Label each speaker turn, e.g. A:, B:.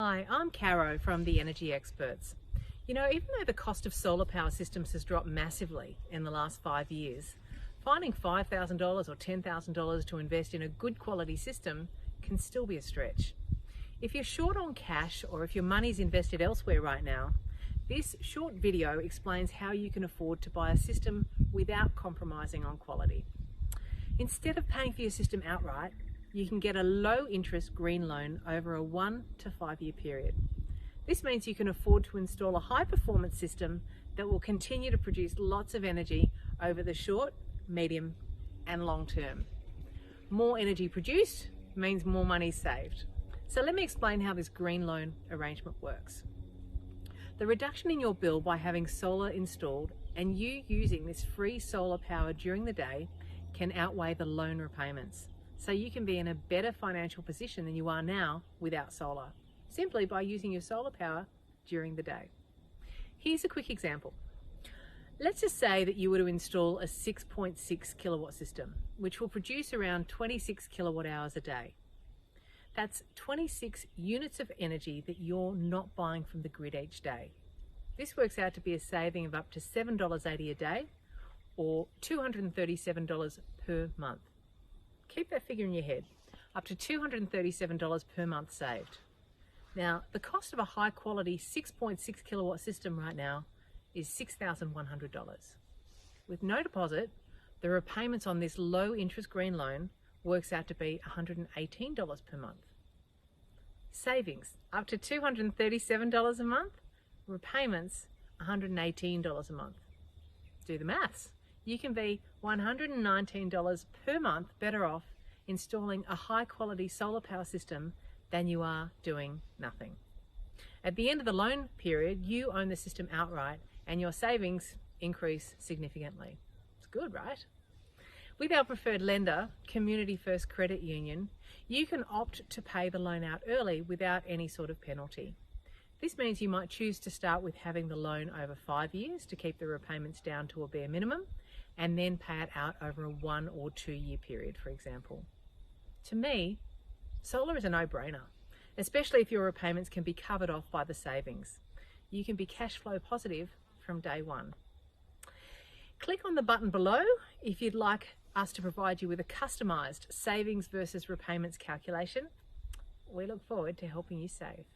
A: Hi, I'm Caro from the Energy Experts. You know, even though the cost of solar power systems has dropped massively in the last 5 years, finding $5,000 or $10,000 to invest in a good quality system can still be a stretch. If you're short on cash or if your money's invested elsewhere right now, this short video explains how you can afford to buy a system without compromising on quality. Instead of paying for your system outright, you can get a low interest green loan over a 1 to 5 year period. This means you can afford to install a high performance system that will continue to produce lots of energy over the short, medium and long term. More energy produced means more money saved. So let me explain how this green loan arrangement works. The reduction in your bill by having solar installed and you using this free solar power during the day can outweigh the loan repayments. So you can be in a better financial position than you are now without solar, simply by using your solar power during the day. Here's a quick example. Let's just say that you were to install a 6.6 kilowatt system, which will produce around 26 kilowatt hours a day. That's 26 units of energy that you're not buying from the grid each day. This works out to be a saving of up to $7.80 a day or $237 per month. Keep that figure in your head, up to $237 per month saved. Now, the cost of a high quality 6.6 kilowatt system right now is $6,100. With no deposit, the repayments on this low interest green loan works out to be $118 per month. Savings, up to $237 a month, repayments $118 a month. Do the maths. You can be $119 per month better off installing a high quality solar power system than you are doing nothing. At the end of the loan period, you own the system outright and your savings increase significantly. It's good, right? With our preferred lender, Community First Credit Union, you can opt to pay the loan out early without any sort of penalty. This means you might choose to start with having the loan over 5 years to keep the repayments down to a bare minimum, and then pay it out over a 1 or 2 year period, for example. To me, solar is a no-brainer, especially if your repayments can be covered off by the savings. You can be cash flow positive from day one. Click on the button below if you'd like us to provide you with a customised savings versus repayments calculation. We look forward to helping you save.